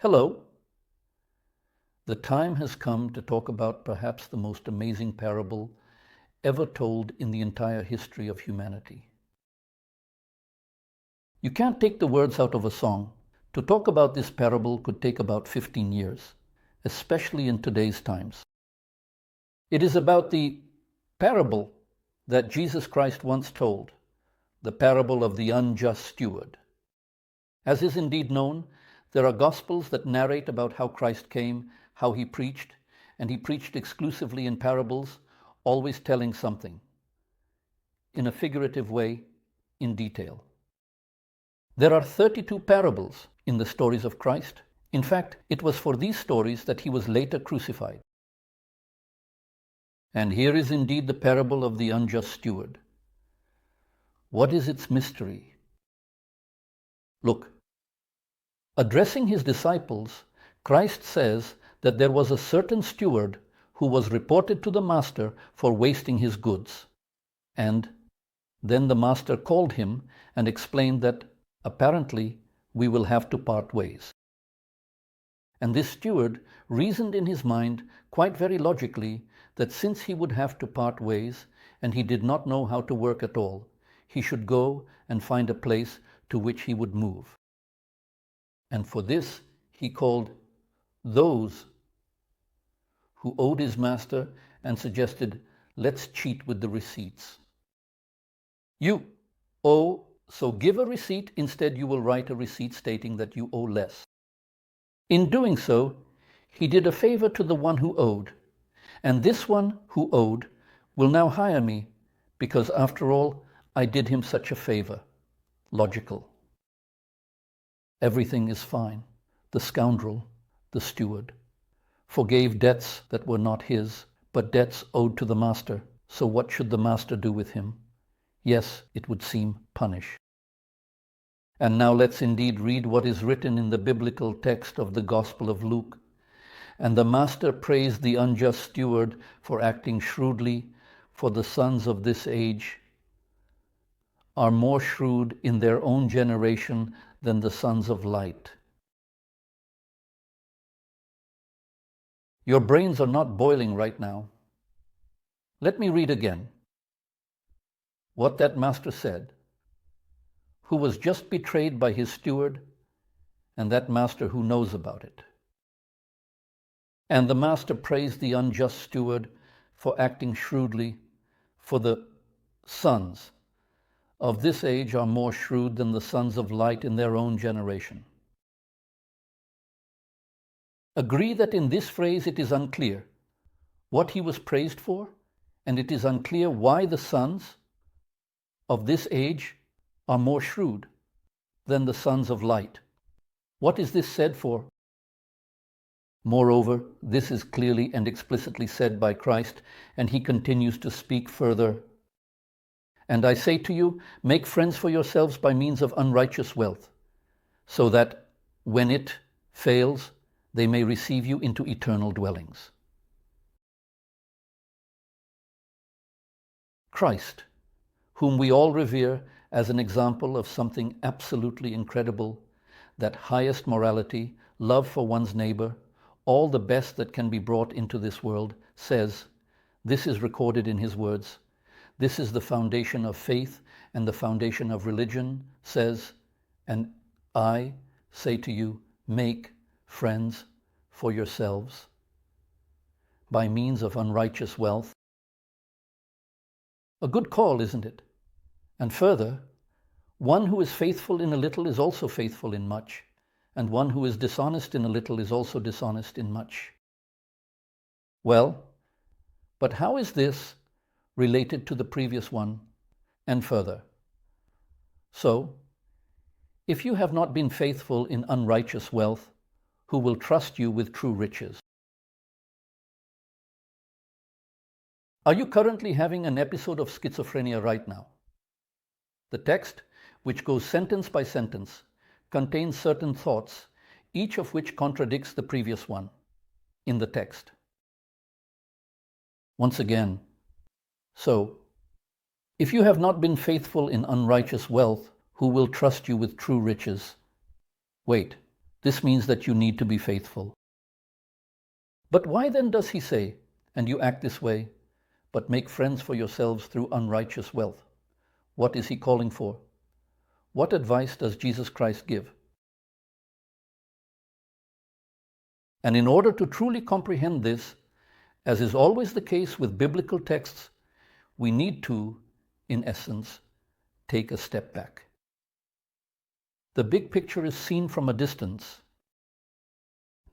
Hello. The time has come to talk about perhaps the most amazing parable ever told in the entire history of humanity. You can't take the words out of a song. To talk about this parable could take about 15 years, especially in today's times. It is about the parable that Jesus Christ once told, the parable of the unjust steward. As is indeed known, there are Gospels that narrate about how Christ came, how he preached, and he preached exclusively in parables, always telling something, in a figurative way, in detail. There are 32 parables in the stories of Christ. In fact, it was for these stories that he was later crucified. And here is indeed the parable of the unjust steward. What is its mystery? Look, addressing his disciples, Christ says that there was a certain steward who was reported to the master for wasting his goods. And then the master called him and explained that apparently we will have to part ways. And this steward reasoned in his mind quite very logically that since he would have to part ways and he did not know how to work at all, he should go and find a place to which he would move. And for this he called those who owed his master and suggested, let's cheat with the receipts. You owe, so give a receipt. Instead, you will write a receipt stating that you owe less. In doing so, he did a favor to the one who owed, and this one who owed will now hire me because, after all, I did him such a favor. Logical. Everything is fine. The scoundrel, the steward, forgave debts that were not his, but debts owed to the master. So what should the master do with him? Yes, it would seem punish. And now let's indeed read what is written in the biblical text of the Gospel of Luke. And the master praised the unjust steward for acting shrewdly, for the sons of this age are more shrewd in their own generation than the sons of light. Your brains are not boiling right now. Let me read again what that master said, who was just betrayed by his steward, and that master who knows about it. And the master praised the unjust steward for acting shrewdly, for the sons of this age are more shrewd than the sons of light in their own generation. Agree that in this phrase it is unclear what he was praised for, and it is unclear why the sons of this age are more shrewd than the sons of light. What is this said for? Moreover, this is clearly and explicitly said by Christ, and he continues to speak further. And I say to you, make friends for yourselves by means of unrighteous wealth, so that when it fails, they may receive you into eternal dwellings. Christ, whom we all revere as an example of something absolutely incredible, that highest morality, love for one's neighbor, all the best that can be brought into this world, says, this is recorded in his words, this is the foundation of faith and the foundation of religion, says, and I say to you, make friends for yourselves by means of unrighteous wealth. A good call, isn't it? And further, one who is faithful in a little is also faithful in much, and one who is dishonest in a little is also dishonest in much. Well, but how is this related to the previous one and further? So, if you have not been faithful in unrighteous wealth, who will trust you with true riches? Are you currently having an episode of schizophrenia right now? The text, which goes sentence by sentence, contains certain thoughts, each of which contradicts the previous one in the text. Once again, so, if you have not been faithful in unrighteous wealth, who will trust you with true riches? Wait, This means that you need to be faithful. But why then does he say, and you act this way, but make friends for yourselves through unrighteous wealth? What is he calling for? What advice does Jesus Christ give? And in order to truly comprehend this, as is always the case with biblical texts, we need to, in essence, take a step back. The big picture is seen from a distance.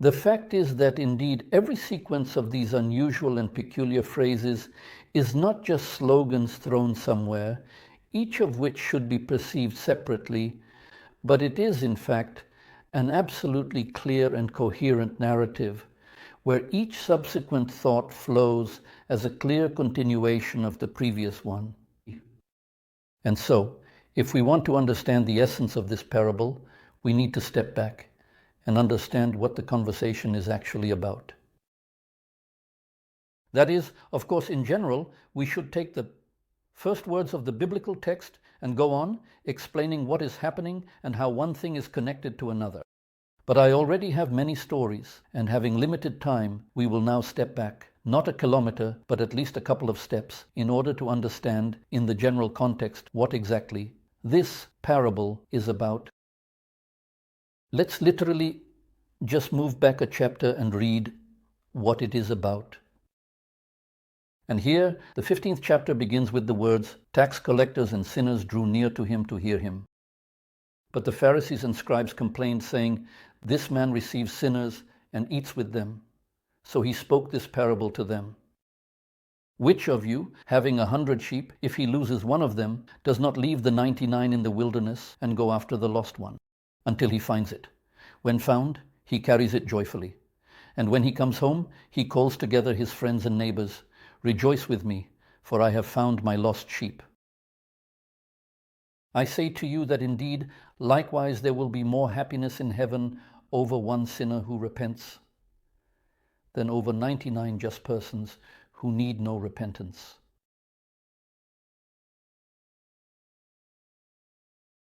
The fact is that indeed every sequence of these unusual and peculiar phrases is not just slogans thrown somewhere, each of which should be perceived separately, but it is, in fact, an absolutely clear and coherent narrative, where each subsequent thought flows as a clear continuation of the previous one. And so, if we want to understand the essence of this parable, we need to step back and understand what the conversation is actually about. That is, of course, in general, we should take the first words of the biblical text and go on explaining what is happening and how one thing is connected to another. But I already have many stories, and having limited time, we will now step back, not a kilometer, but at least a couple of steps, in order to understand, in the general context, what exactly this parable is about. Let's literally just move back a chapter and read what it is about. And here, the 15th chapter begins with the words, "Tax collectors and sinners drew near to him to hear him. But the Pharisees and scribes complained, saying, 'This man receives sinners and eats with them.' So he spoke this parable to them. Which of you, having 100 sheep, if he loses one of them, does not leave the 99 in the wilderness and go after the lost one, until he finds it? When found, he carries it joyfully. And when he comes home, he calls together his friends and neighbors, 'Rejoice with me, for I have found my lost sheep.' I say to you that indeed, likewise there will be more happiness in heaven over one sinner who repents than over 99 just persons who need no repentance."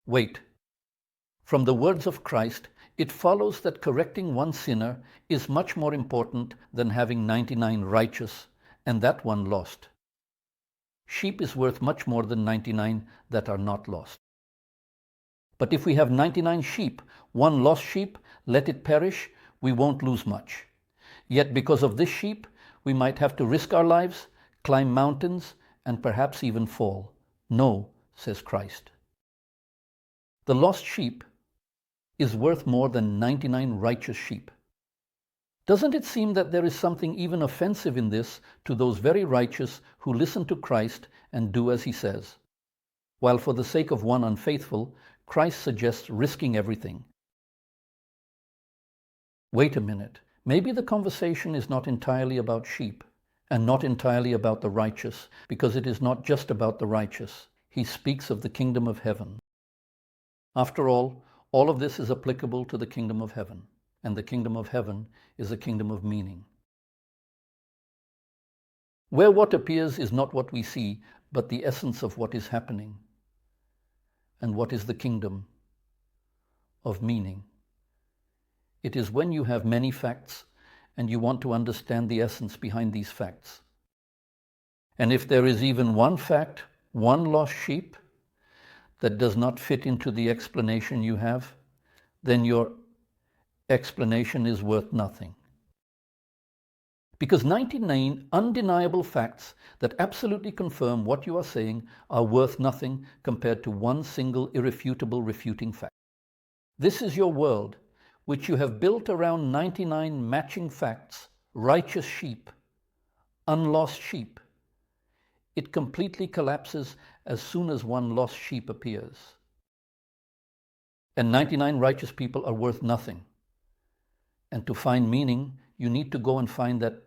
Wait. From the words of Christ, it follows that correcting one sinner is much more important than having 99 righteous and that one lost. Sheep is worth much more than 99 that are not lost. But if we have 99 sheep, one lost sheep, let it perish, we won't lose much. Yet because of this sheep, we might have to risk our lives, climb mountains, and perhaps even fall. No, says Christ. The lost sheep is worth more than 99 righteous sheep. Doesn't it seem that there is something even offensive in this to those very righteous who listen to Christ and do as he says? While for the sake of one unfaithful, Christ suggests risking everything. Wait a minute. Maybe the conversation is not entirely about sheep and not entirely about the righteous, because it is not just about the righteous. He speaks of the kingdom of heaven. After all of this is applicable to the kingdom of heaven, and the kingdom of heaven is a kingdom of meaning. Where what appears is not what we see, but the essence of what is happening. And what is the kingdom of meaning? It is when you have many facts and you want to understand the essence behind these facts. And if there is even one fact, one lost sheep, that does not fit into the explanation you have, then your explanation is worth nothing. Because 99 undeniable facts that absolutely confirm what you are saying are worth nothing compared to one single irrefutable refuting fact. This is your world, which you have built around 99 matching facts, righteous sheep, unlost sheep. It completely collapses as soon as one lost sheep appears. And 99 righteous people are worth nothing. And to find meaning, you need to go and find that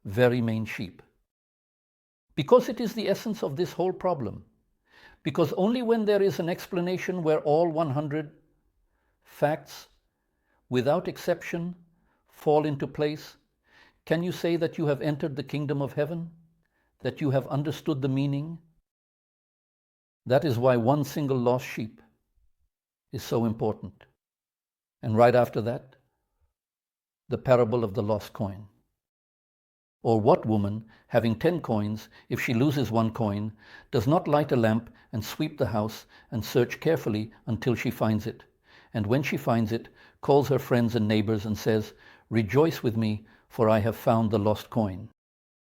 very main sheep. Because it is the essence of this whole problem. Because only when there is an explanation where all 100 facts, without exception, fall into place, can you say that you have entered the kingdom of heaven, that you have understood the meaning. That is why one single lost sheep is so important. And right after that, the parable of the lost coin. Or what woman, having 10 coins, if she loses 1 coin, does not light a lamp and sweep the house and search carefully until she finds it? And when she finds it, calls her friends and neighbors and says, "Rejoice with me, for I have found the lost coin."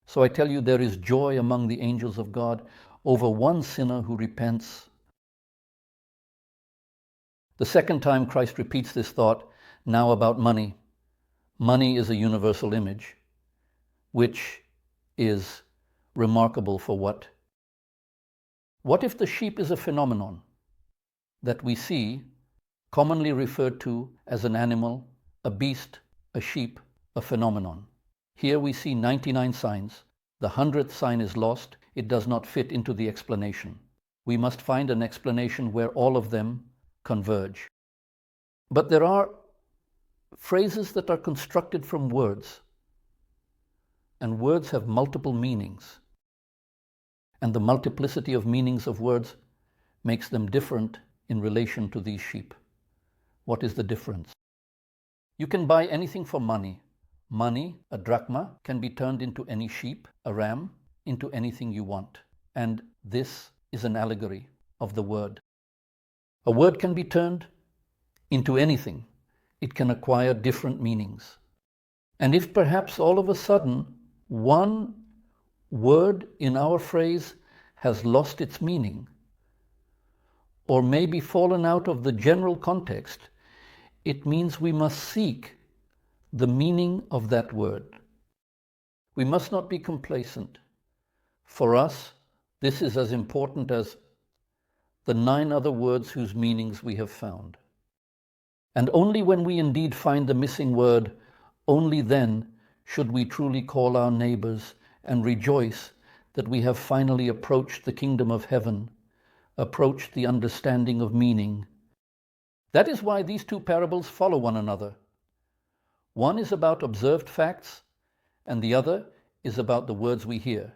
So I tell you, there is joy among the angels of God over one sinner who repents. The second time Christ repeats this thought, now about money. Money is a universal image, which is remarkable for what? What if the sheep is a phenomenon that we see, commonly referred to as an animal, a beast, a sheep, a phenomenon? Here we see 99 signs. The 100th sign is lost. It does not fit into the explanation. We must find an explanation where all of them converge. But there are phrases that are constructed from words, and words have multiple meanings. And the multiplicity of meanings of words makes them different in relation to these sheep. What is the difference? You can buy anything for money. Money, a drachma, can be turned into any sheep, a ram, into anything you want. And this is an allegory of the word. A word can be turned into anything. It can acquire different meanings. And if perhaps all of a sudden one word in our phrase has lost its meaning, or maybe fallen out of the general context, it means we must seek the meaning of that word. We must not be complacent. For us, this is as important as the 9 other words whose meanings we have found. And only when we indeed find the missing word, only then should we truly call our neighbors and rejoice that we have finally approached the kingdom of heaven, approached the understanding of meaning. That is why these 2 parables follow one another. One is about observed facts, and the other is about the words we hear,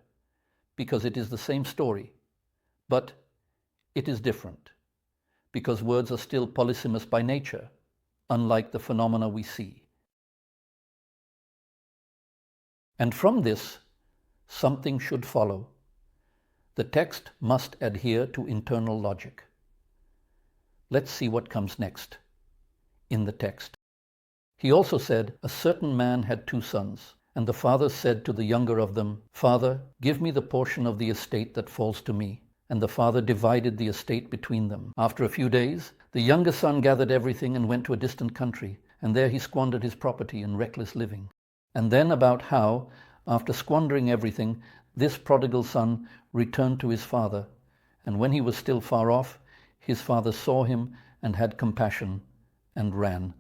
because it is the same story, but it is different, because words are still polysemous by nature, unlike the phenomena we see. And from this, something should follow. The text must adhere to internal logic. Let's see what comes next in the text. He also said, "A certain man had 2 sons, and the father said to the younger of them, 'Father, give me the portion of the estate that falls to me.' And the father divided the estate between them. After a few days, the younger son gathered everything and went to a distant country, and there he squandered his property in reckless living." And then about how, after squandering everything, this prodigal son returned to his father, and when he was still far off, his father saw him and had compassion and ran.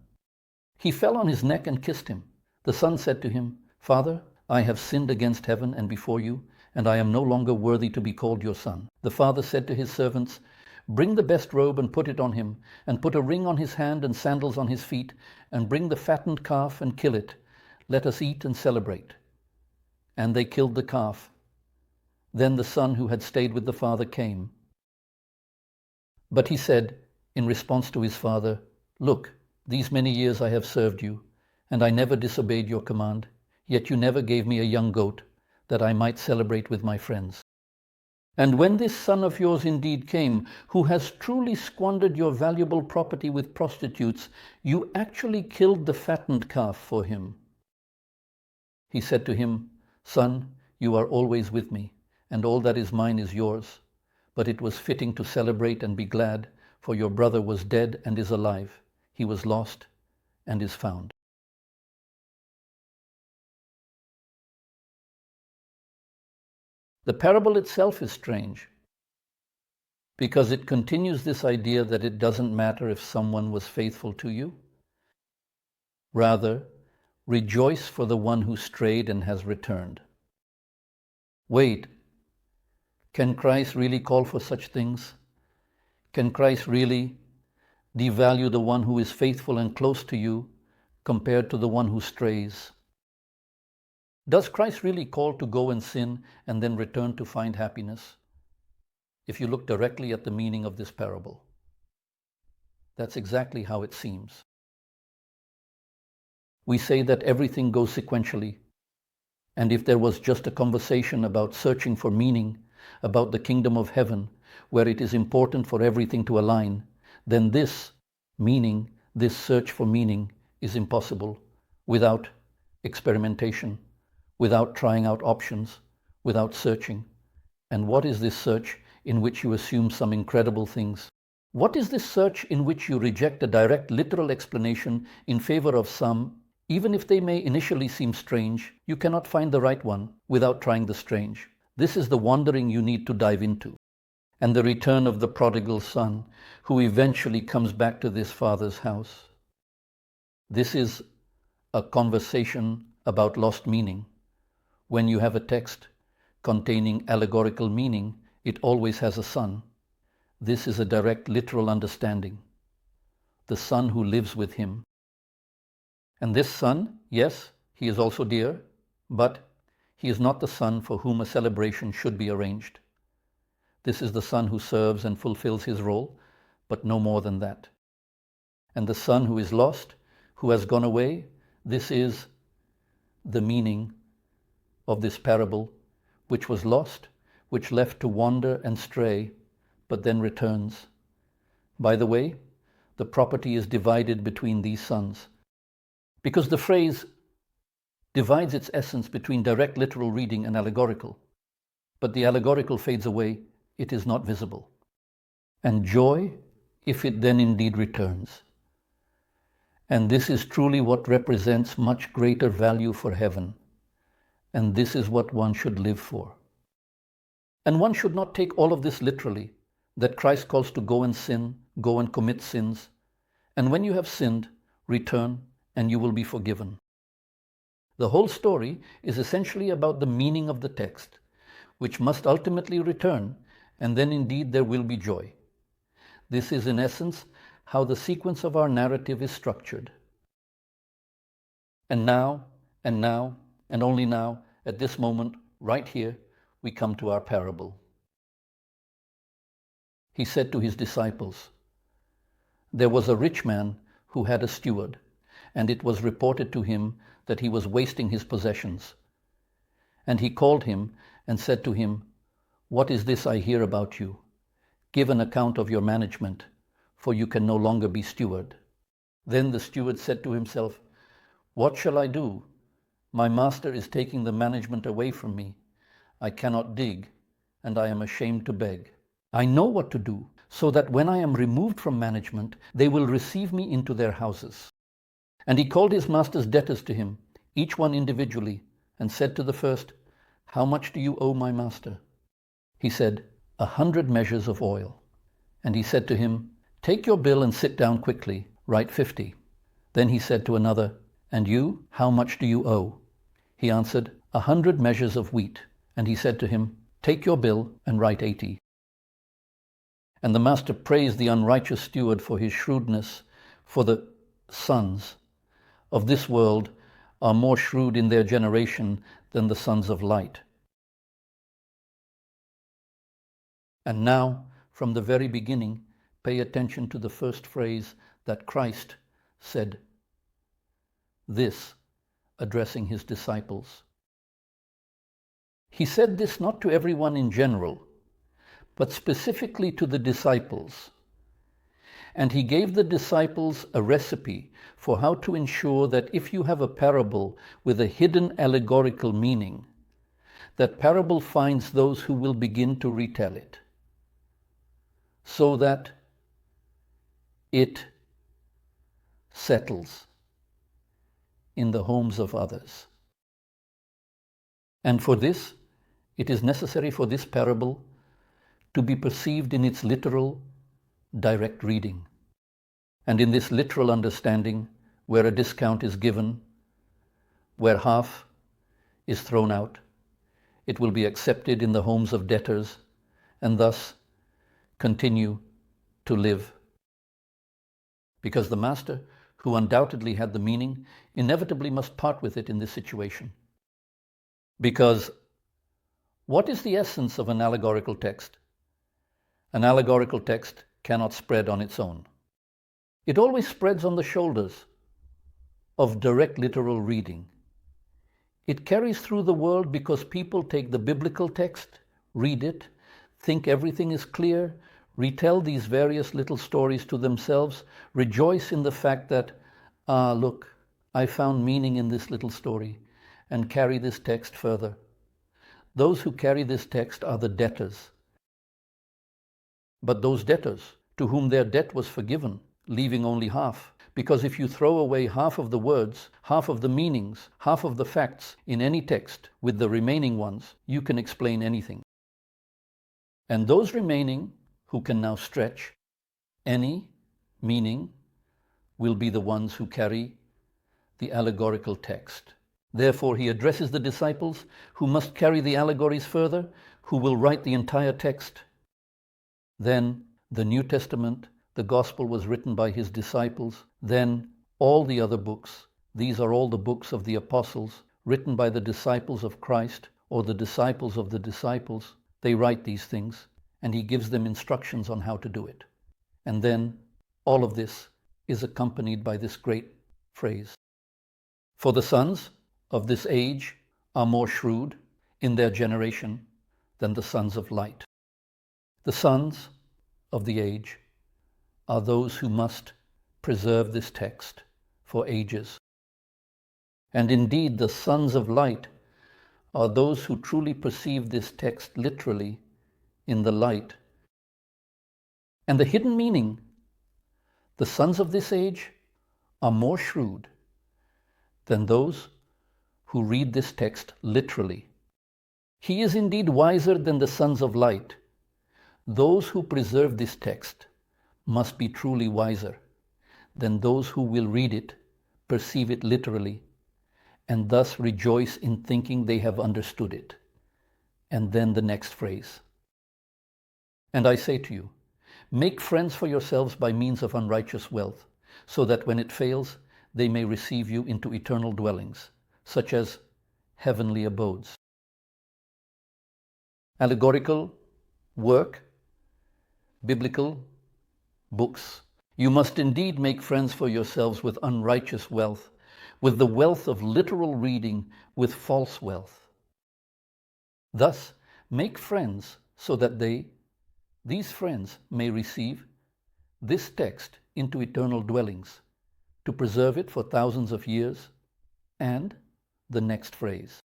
He fell on his neck and kissed him. The son said to him, "Father, I have sinned against heaven and before you, and I am no longer worthy to be called your son." The father said to his servants, "Bring the best robe and put it on him, and put a ring on his hand and sandals on his feet, and bring the fattened calf and kill it. Let us eat and celebrate." And they killed the calf. Then the son who had stayed with the father came. But he said, in response to his father, "Look, these many years I have served you, and I never disobeyed your command, yet you never gave me a young goat, that I might celebrate with my friends. And when this son of yours indeed came, who has truly squandered your valuable property with prostitutes, you actually killed the fattened calf for him." He said to him, "Son, you are always with me, and all that is mine is yours. But it was fitting to celebrate and be glad, for your brother was dead and is alive. He was lost and is found." The parable itself is strange, because it continues this idea that it doesn't matter if someone was faithful to you. Rather, rejoice for the one who strayed and has returned. Wait, can Christ really call for such things? Can Christ really devalue the one who is faithful and close to you compared to the one who strays? Does Christ really call to go and sin and then return to find happiness? If you look directly at the meaning of this parable, that's exactly how it seems. We say that everything goes sequentially. And if there was just a conversation about searching for meaning, about the kingdom of heaven, where it is important for everything to align, then this meaning, this search for meaning, is impossible without experimentation, without trying out options, without searching. And what is this search in which you assume some incredible things? What is this search in which you reject a direct literal explanation in favor of some, even if they may initially seem strange? You cannot find the right one without trying the strange. This is the wandering you need to dive into. And the return of the prodigal son, who eventually comes back to this father's house. This is a conversation about lost meaning. When you have a text containing allegorical meaning, it always has a son. This is a direct literal understanding. The son who lives with him. And this son, yes, he is also dear, but he is not the son for whom a celebration should be arranged. This is the son who serves and fulfills his role, but no more than that. And the son who is lost, who has gone away, this is the meaning of this parable, which was lost, which left to wander and stray, but then returns. By the way, the property is divided between these sons, because the phrase divides its essence between direct literal reading and allegorical, but the allegorical fades away, it is not visible. And joy, if it then indeed returns. And this is truly what represents much greater value for heaven, and this is what one should live for. And one should not take all of this literally, that Christ calls to go and sin, go and commit sins, and when you have sinned, return and you will be forgiven. The whole story is essentially about the meaning of the text, which must ultimately return, and then indeed there will be joy. This is in essence how the sequence of our narrative is structured. And now, and only now, at this moment, right here, we come to our parable. He said to his disciples, "There was a rich man who had a steward, and it was reported to him that he was wasting his possessions. And he called him and said to him, 'What is this I hear about you? Give an account of your management, for you can no longer be steward.' Then the steward said to himself, 'What shall I do? My master is taking the management away from me. I cannot dig, and I am ashamed to beg. I know what to do, so that when I am removed from management, they will receive me into their houses.' And he called his master's debtors to him, each one individually, and said to the first, 'How much do you owe my master?' He said, 100 measures of oil. And he said to him, 'Take your bill and sit down quickly, write 50. Then he said to another, 'And you, how much do you owe?' He answered, 100 measures of wheat. And he said to him, 'Take your bill and write 80. And the master praised the unrighteous steward for his shrewdness, for the sons of this world are more shrewd in their generation than the sons of light.'" And now, from the very beginning, pay attention to the first phrase that Christ said, this, addressing his disciples. He said this not to everyone in general, but specifically to the disciples. And he gave the disciples a recipe for how to ensure that if you have a parable with a hidden allegorical meaning, that parable finds those who will begin to retell it, so that it settles in the homes of others. And for this, it is necessary for this parable to be perceived in its literal, direct reading. And in this literal understanding, where a discount is given, where half is thrown out, it will be accepted in the homes of debtors, and thus continue to live. Because the master, who undoubtedly had the meaning, inevitably must part with it in this situation. Because what is the essence of an allegorical text? An allegorical text cannot spread on its own. It always spreads on the shoulders of direct literal reading. It carries through the world because people take the biblical text, read it, think everything is clear, retell these various little stories to themselves, rejoice in the fact that, look, I found meaning in this little story, and carry this text further. Those who carry this text are the debtors. But those debtors, to whom their debt was forgiven, leaving only half, because if you throw away half of the words, half of the meanings, half of the facts in any text with the remaining ones, you can explain anything. And those remaining, who can now stretch any meaning, will be the ones who carry the allegorical text. Therefore, he addresses the disciples, who must carry the allegories further, who will write the entire text. Then the New Testament, the Gospel, was written by his disciples. Then all the other books, these are all the books of the apostles, written by the disciples of Christ, or the disciples of the disciples. They write these things, and he gives them instructions on how to do it. And then all of this is accompanied by this great phrase: "For the sons of this age are more shrewd in their generation than the sons of light." The sons of the age are those who must preserve this text for ages. And indeed, the sons of light are those who truly perceive this text literally in the light. And the hidden meaning, the sons of this age are more shrewd than those who read this text literally. He is indeed wiser than the sons of light. Those who preserve this text must be truly wiser than those who will read it, perceive it literally, and thus rejoice in thinking they have understood it. And then the next phrase: "And I say to you, make friends for yourselves by means of unrighteous wealth, so that when it fails, they may receive you into eternal dwellings, such as heavenly abodes." Allegorical work, biblical books. You must indeed make friends for yourselves with unrighteous wealth, with the wealth of literal reading, with false wealth. Thus, make friends so that these friends may receive this text into eternal dwellings, to preserve it for thousands of years. And the next phrase: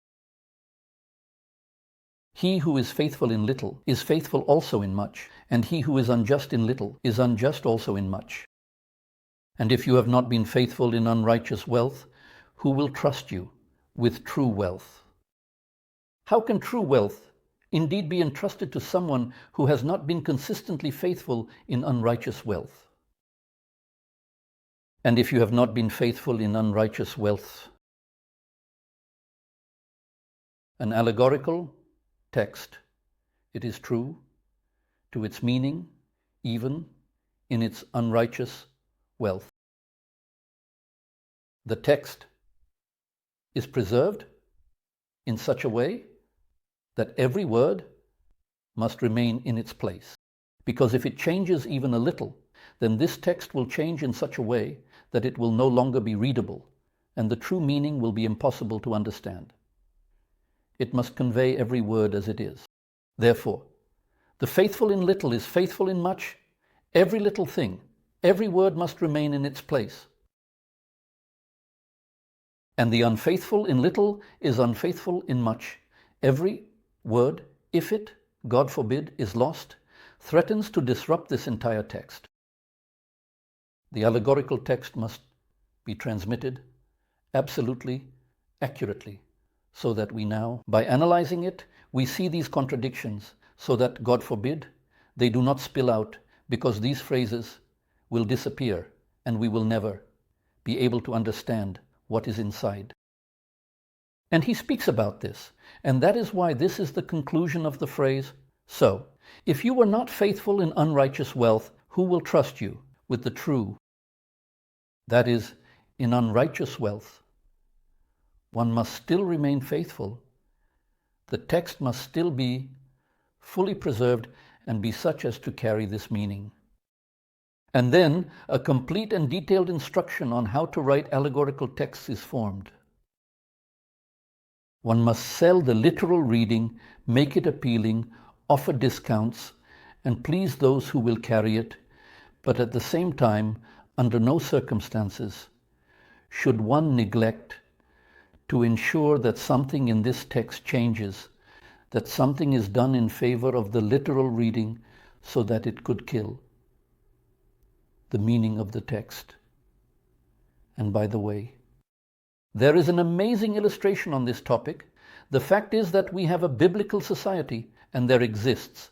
"He who is faithful in little is faithful also in much, and he who is unjust in little is unjust also in much. And if you have not been faithful in unrighteous wealth, who will trust you with true wealth?" How can true wealth indeed be entrusted to someone who has not been consistently faithful in unrighteous wealth? And if you have not been faithful in unrighteous wealth, an allegorical text, it is true to its meaning, even in its unrighteous wealth. The text is preserved in such a way that every word must remain in its place. Because if it changes even a little, then this text will change in such a way that it will no longer be readable, and the true meaning will be impossible to understand. It must convey every word as it is. Therefore, the faithful in little is faithful in much. Every little thing, every word must remain in its place. And the unfaithful in little is unfaithful in much. Every word, if it, God forbid, is lost, threatens to disrupt this entire text. The allegorical text must be transmitted absolutely accurately, so that we now, by analyzing it, we see these contradictions, so that, God forbid, they do not spill out, because these phrases will disappear and we will never be able to understand what is inside. And he speaks about this, and that is why this is the conclusion of the phrase, "So, if you were not faithful in unrighteous wealth, who will trust you with the true?" That is, in unrighteous wealth, one must still remain faithful. The text must still be fully preserved and be such as to carry this meaning. And then a complete and detailed instruction on how to write allegorical texts is formed. One must sell the literal reading, make it appealing, offer discounts, and please those who will carry it, but at the same time, under no circumstances, should one neglect to ensure that something in this text changes, that something is done in favor of the literal reading so that it could kill the meaning of the text. And by the way, there is an amazing illustration on this topic. The fact is that we have a biblical society, and there exists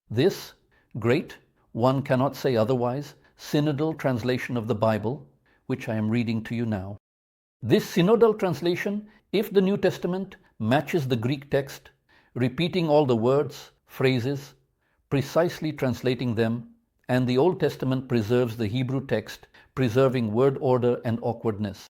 this great, one cannot say otherwise, synodal translation of the Bible, which I am reading to you now. This synodal translation, if the New Testament matches the Greek text, repeating all the words, phrases, precisely translating them, and the Old Testament preserves the Hebrew text, preserving word order and awkwardness.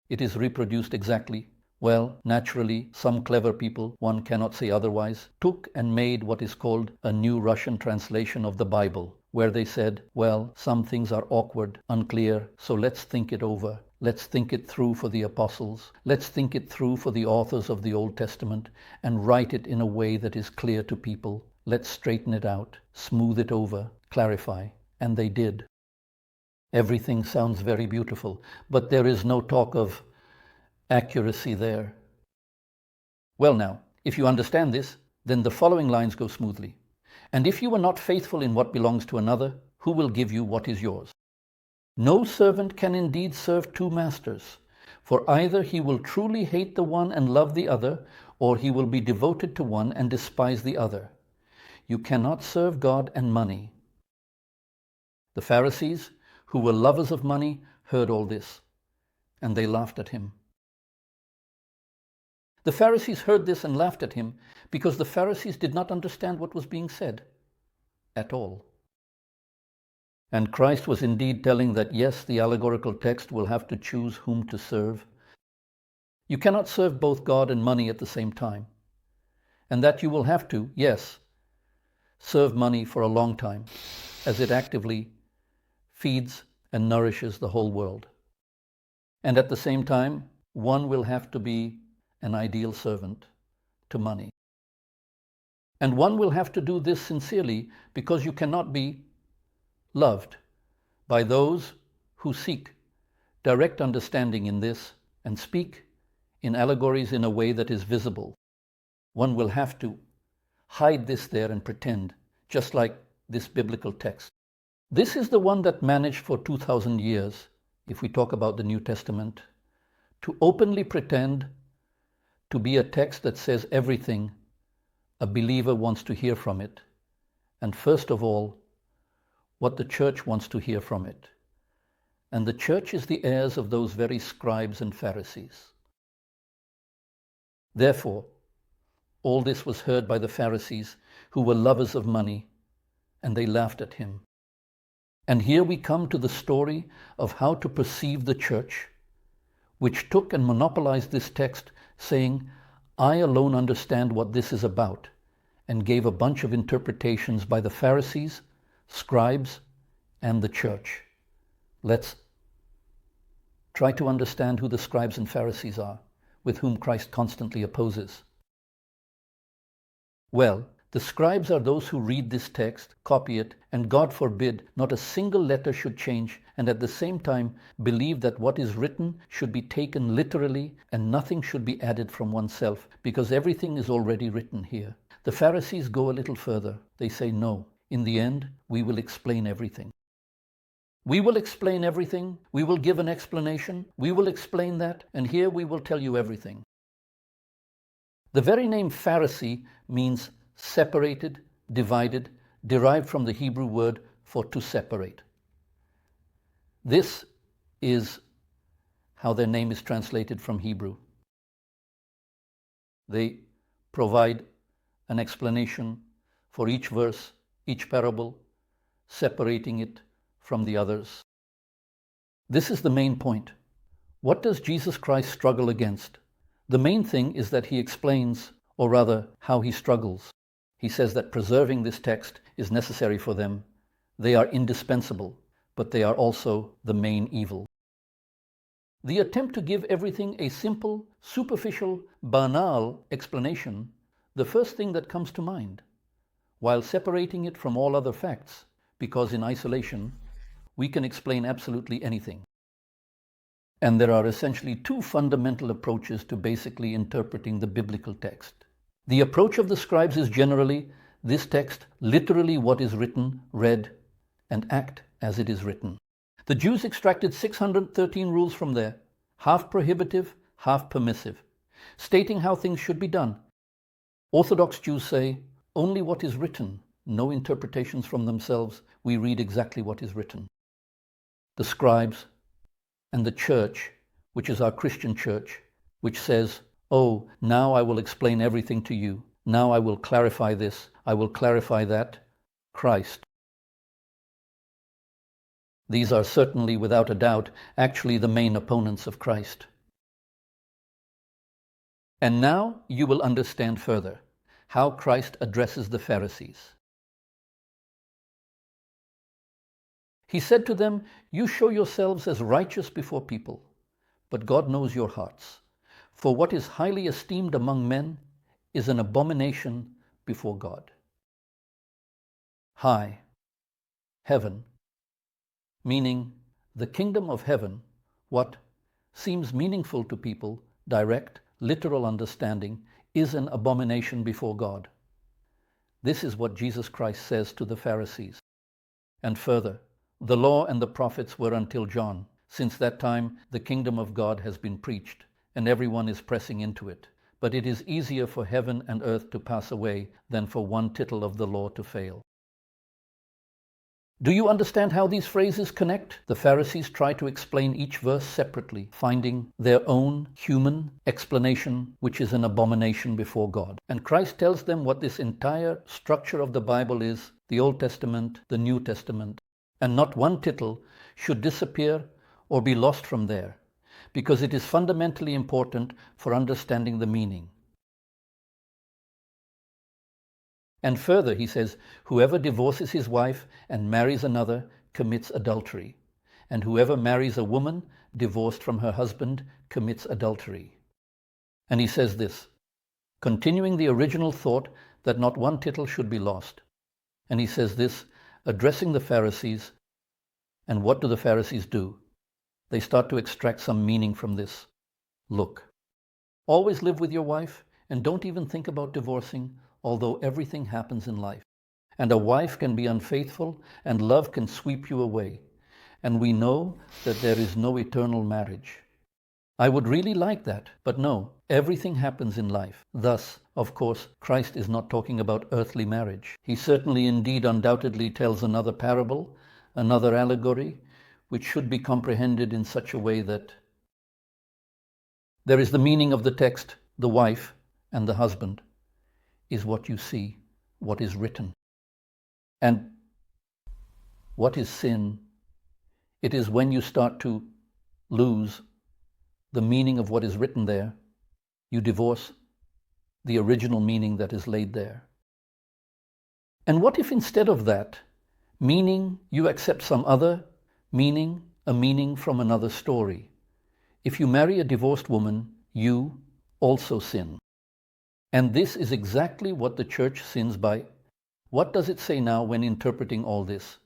It is reproduced exactly. Well, naturally, some clever people, one cannot say otherwise, took and made what is called a New Russian translation of the Bible, where they said, well, some things are awkward, unclear, so let's think it over. Let's think it through for the apostles. Let's think it through for the authors of the Old Testament and write it in a way that is clear to people. Let's straighten it out, smooth it over, clarify. And they did. Everything sounds very beautiful, but there is no talk of accuracy there. Well now, if you understand this, then the following lines go smoothly. And if you are not faithful in what belongs to another, who will give you what is yours? No servant can indeed serve two masters, for either he will truly hate the one and love the other, or he will be devoted to one and despise the other. You cannot serve God and money. The Pharisees, who were lovers of money, heard all this, and they laughed at him. The Pharisees heard this and laughed at him because the Pharisees did not understand what was being said at all. And Christ was indeed telling that, yes, the allegorical text will have to choose whom to serve. You cannot serve both God and money at the same time. And that you will have to, yes, serve money for a long time, as it actively feeds and nourishes the whole world. And at the same time, one will have to be an ideal servant to money. And one will have to do this sincerely, because you cannot be loved by those who seek direct understanding in this and speak in allegories in a way that is visible. One will have to hide this there and pretend, just like this biblical text. This is the one that managed for 2,000 years, if we talk about the New Testament, to openly pretend to be a text that says everything a believer wants to hear from it, and first of all, what the church wants to hear from it. And the church is the heirs of those very scribes and Pharisees. Therefore, all this was heard by the Pharisees, who were lovers of money, and they laughed at him. And here we come to the story of how to perceive the church, which took and monopolized this text, saying, I alone understand what this is about, and gave a bunch of interpretations by the Pharisees, scribes, and the church. Let's try to understand who the scribes and Pharisees are, with whom Christ constantly opposes. Well, the scribes are those who read this text, copy it, and God forbid not a single letter should change, and at the same time believe that what is written should be taken literally and nothing should be added from oneself, because everything is already written here. The Pharisees go a little further. They say, no, in the end, we will explain everything. We will explain everything. We will give an explanation. We will explain that, and here we will tell you everything. The very name Pharisee means separated, divided, derived from the Hebrew word for to separate. This is how their name is translated from Hebrew. They provide an explanation for each verse, each parable, separating it from the others. This is the main point. What does Jesus Christ struggle against? The main thing is that he explains, or rather, how he struggles. He says that preserving this text is necessary for them, They are indispensable, but they are also the main evil. The attempt to give everything a simple, superficial, banal explanation, the first thing that comes to mind, while separating it from all other facts, because in isolation, we can explain absolutely anything. And there are essentially two fundamental approaches to basically interpreting the biblical text. The approach of the scribes is generally, this text, literally what is written, read, and act as it is written. The Jews extracted 613 rules from there, half prohibitive, half permissive, stating how things should be done. Orthodox Jews say, only what is written, no interpretations from themselves, we read exactly what is written. The scribes and the church, which is our Christian church, which says, oh, now I will explain everything to you, now I will clarify this, I will clarify that, Christ. These are certainly, without a doubt, actually the main opponents of Christ. And now you will understand further how Christ addresses the Pharisees. He said to them, you show yourselves as righteous before people, but God knows your hearts. For what is highly esteemed among men is an abomination before God. High, heaven, meaning the kingdom of heaven, what seems meaningful to people, direct, literal understanding, is an abomination before God. This is what Jesus Christ says to the Pharisees. And further, the law and the prophets were until John. Since that time, the kingdom of God has been preached, and everyone is pressing into it. But it is easier for heaven and earth to pass away than for one tittle of the law to fail. Do you understand how these phrases connect? The Pharisees try to explain each verse separately, finding their own human explanation, which is an abomination before God. And Christ tells them what this entire structure of the Bible is, the Old Testament, the New Testament, and not one tittle should disappear or be lost from there, because it is fundamentally important for understanding the meaning. And further, he says, whoever divorces his wife and marries another commits adultery, and whoever marries a woman divorced from her husband commits adultery. And he says this, continuing the original thought that not one tittle should be lost. And he says this, addressing the Pharisees. And what do the Pharisees do? They start to extract some meaning from this. Look, always live with your wife and don't even think about divorcing, although everything happens in life. And a wife can be unfaithful and love can sweep you away. And we know that there is no eternal marriage. I would really like that, but no, everything happens in life. Thus, of course, Christ is not talking about earthly marriage. He certainly, indeed, undoubtedly tells another parable, another allegory, which should be comprehended in such a way that there is the meaning of the text, the wife and the husband is what you see, what is written. And what is sin? It is when you start to lose the meaning of what is written there, you divorce the original meaning that is laid there. And what if instead of that meaning you accept some other meaning, a meaning from another story? If you marry a divorced woman, you also sin. And this is exactly what the church sins by. What does it say now when interpreting all this?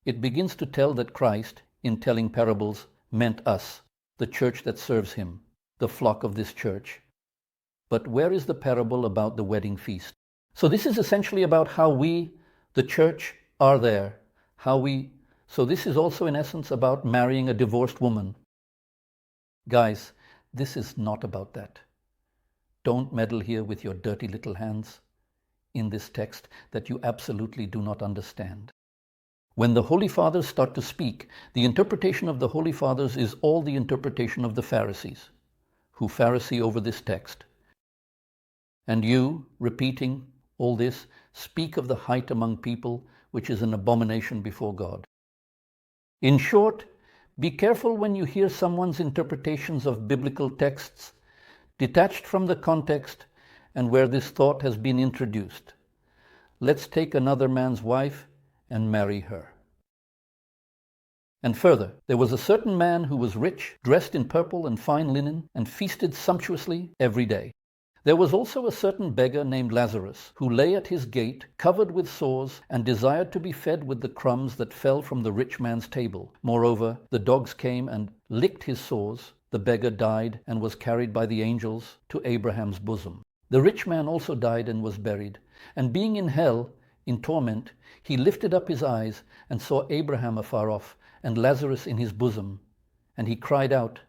It begins to tell that Christ, in telling parables, meant us, the church that serves him, the flock of this church. But where is the parable about the wedding feast? So this is essentially about how we, the church, are there. So this is also in essence about marrying a divorced woman. Guys, this is not about that. Don't meddle here with your dirty little hands in this text that you absolutely do not understand. When the Holy Fathers start to speak, the interpretation of the Holy Fathers is all the interpretation of the Pharisees, who Pharisee over this text. And you, repeating all this, speak of the height among people, which is an abomination before God. In short, be careful when you hear someone's interpretations of biblical texts detached from the context and where this thought has been introduced. Let's take another man's wife and marry her. And further, there was a certain man who was rich, dressed in purple and fine linen, and feasted sumptuously every day. There was also a certain beggar named Lazarus, who lay at his gate, covered with sores, and desired to be fed with the crumbs that fell from the rich man's table. Moreover, the dogs came and licked his sores. The beggar died and was carried by the angels to Abraham's bosom. The rich man also died and was buried, and being in hell, in torment, he lifted up his eyes and saw Abraham afar off, and Lazarus in his bosom. And he cried out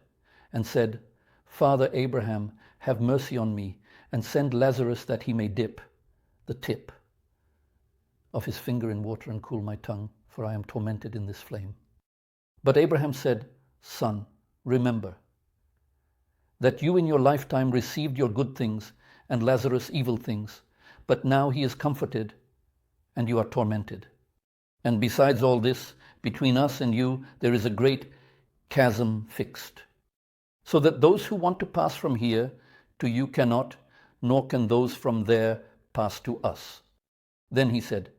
and said, Father Abraham, have mercy on me, and send Lazarus that he may dip the tip of his finger in water and cool my tongue, for I am tormented in this flame. But Abraham said, Son, remember that you in your lifetime received your good things, and Lazarus evil things, but now he is comforted, and you are tormented. And besides all this, between us and you there is a great chasm fixed, so that those who want to pass from here to you cannot, nor can those from there pass to us. Then he said,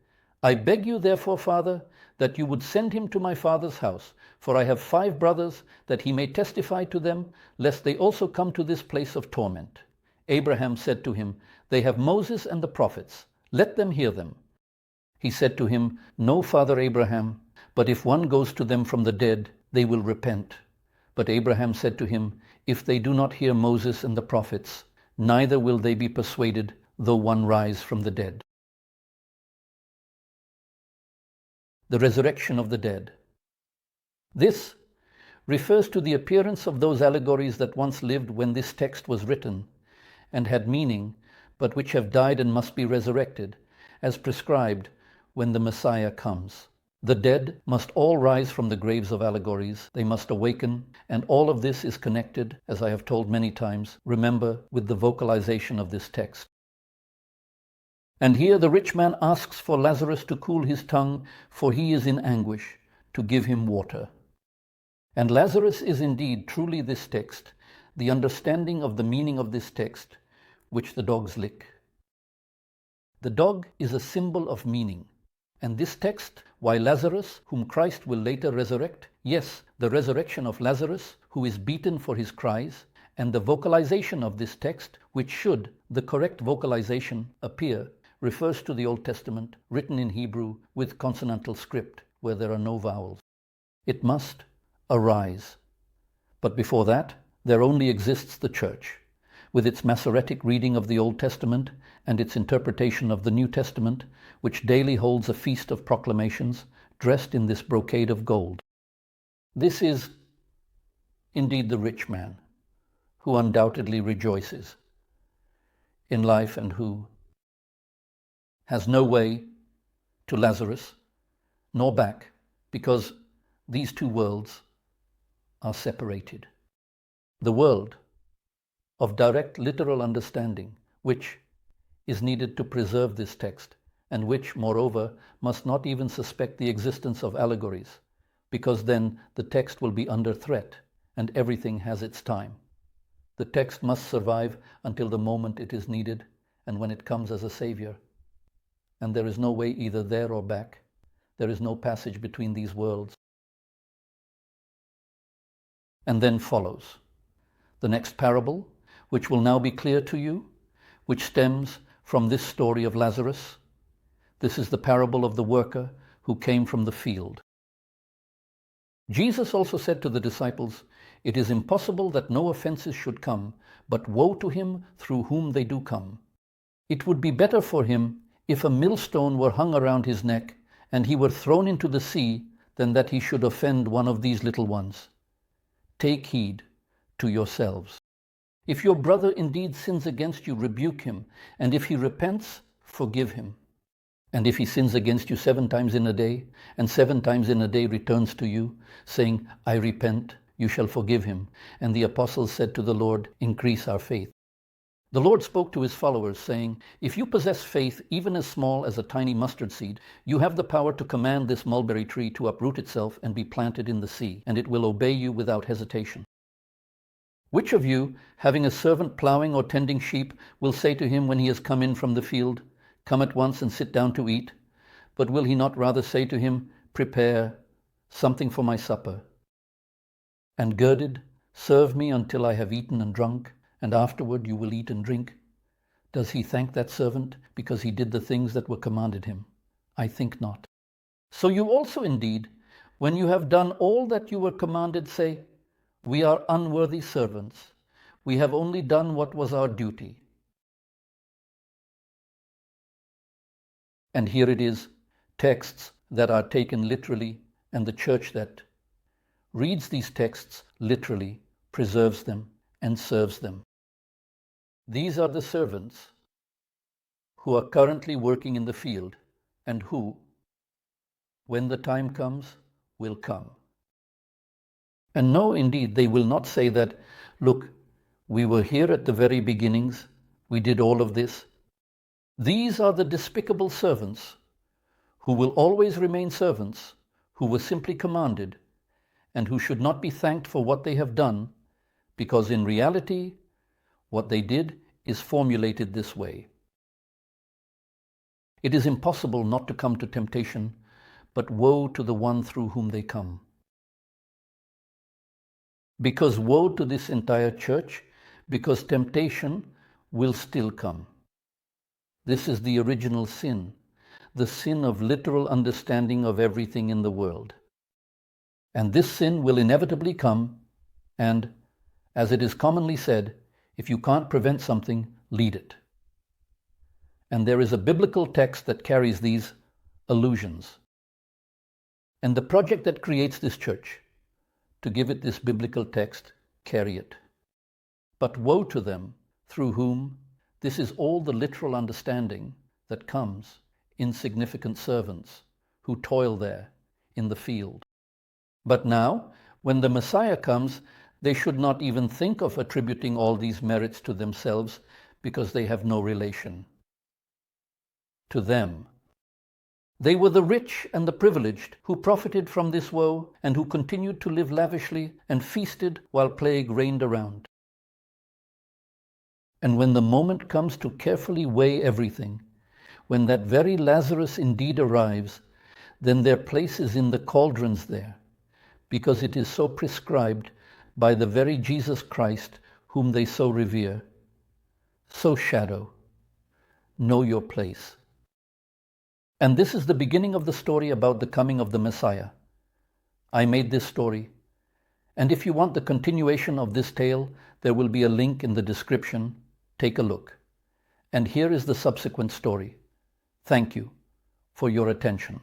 I beg you therefore, Father, that you would send him to my father's house, for I have 5 brothers, that he may testify to them, lest they also come to this place of torment. Abraham said to him, They have Moses and the prophets, let them hear them. He said to him, No, Father Abraham, but if one goes to them from the dead, they will repent. But Abraham said to him, If they do not hear Moses and the prophets, neither will they be persuaded, though one rise from the dead. The resurrection of the dead. This refers to the appearance of those allegories that once lived when this text was written, and had meaning, but which have died and must be resurrected, as prescribed when the Messiah comes. The dead must all rise from the graves of allegories. They must awaken, and all of this is connected, as I have told many times, remember, with the vocalization of this text. And here the rich man asks for Lazarus to cool his tongue, for he is in anguish, to give him water. And Lazarus is indeed truly this text, the understanding of the meaning of this text, which the dogs lick. The dog is a symbol of meaning. And this text, why Lazarus, whom Christ will later resurrect, yes, the resurrection of Lazarus, who is beaten for his cries, and the vocalization of this text, which should, the correct vocalization, appear, refers to the Old Testament, written in Hebrew with consonantal script, where there are no vowels. It must arise. But before that, there only exists the Church, with its Masoretic reading of the Old Testament and its interpretation of the New Testament, which daily holds a feast of proclamations dressed in this brocade of gold. This is indeed the rich man, who undoubtedly rejoices in life and who has no way to Lazarus, nor back, because these two worlds are separated. The world of direct literal understanding, which is needed to preserve this text, and which, moreover, must not even suspect the existence of allegories, because then the text will be under threat, and everything has its time. The text must survive until the moment it is needed, and when it comes as a savior. And there is no way either there or back. There is no passage between these worlds. And then follows the next parable, which will now be clear to you, which stems from this story of Lazarus. This is the parable of the worker who came from the field. Jesus also said to the disciples, It is impossible that no offenses should come, but woe to him through whom they do come. It would be better for him if a millstone were hung around his neck, and he were thrown into the sea, than that he should offend one of these little ones. Take heed to yourselves. If your brother indeed sins against you, rebuke him, and if he repents, forgive him. And if he sins against you 7 times in a day, and 7 times in a day returns to you, saying, I repent, you shall forgive him. And the apostles said to the Lord, Increase our faith. The Lord spoke to his followers, saying, If you possess faith even as small as a tiny mustard seed, you have the power to command this mulberry tree to uproot itself and be planted in the sea, and it will obey you without hesitation. Which of you, having a servant plowing or tending sheep, will say to him when he has come in from the field, Come at once and sit down to eat? But will he not rather say to him, Prepare something for my supper. And girded, serve me until I have eaten and drunk, and afterward you will eat and drink. Does he thank that servant because he did the things that were commanded him? I think not. So you also indeed, when you have done all that you were commanded, say, we are unworthy servants. We have only done what was our duty. And here it is, texts that are taken literally, and the church that reads these texts literally preserves them and serves them. These are the servants who are currently working in the field and who, when the time comes, will come. And no, indeed, they will not say that, look, we were here at the very beginnings, we did all of this. These are the despicable servants who will always remain servants, who were simply commanded, and who should not be thanked for what they have done, because in reality, what they did is formulated this way. It is impossible not to come to temptation, but woe to the one through whom they come. Because woe to this entire church, because temptation will still come. This is the original sin, the sin of literal understanding of everything in the world. And this sin will inevitably come, and, as it is commonly said, if you can't prevent something, lead it. And there is a biblical text that carries these allusions. And the project that creates this church, to give it this biblical text, carry it. But woe to them through whom this is all the literal understanding that comes, insignificant servants who toil there in the field. But now, when the Messiah comes, they should not even think of attributing all these merits to themselves because they have no relation to them. They were the rich and the privileged who profited from this woe and who continued to live lavishly and feasted while plague reigned around. And when the moment comes to carefully weigh everything, when that very Lazarus indeed arrives, then their place is in the cauldrons there, because it is so prescribed by the very Jesus Christ whom they so revere. So shadow, know your place. And this is the beginning of the story about the coming of the Messiah. I made this story, and if you want the continuation of this tale, there will be a link in the description. Take a look. And here is the subsequent story. Thank you for your attention.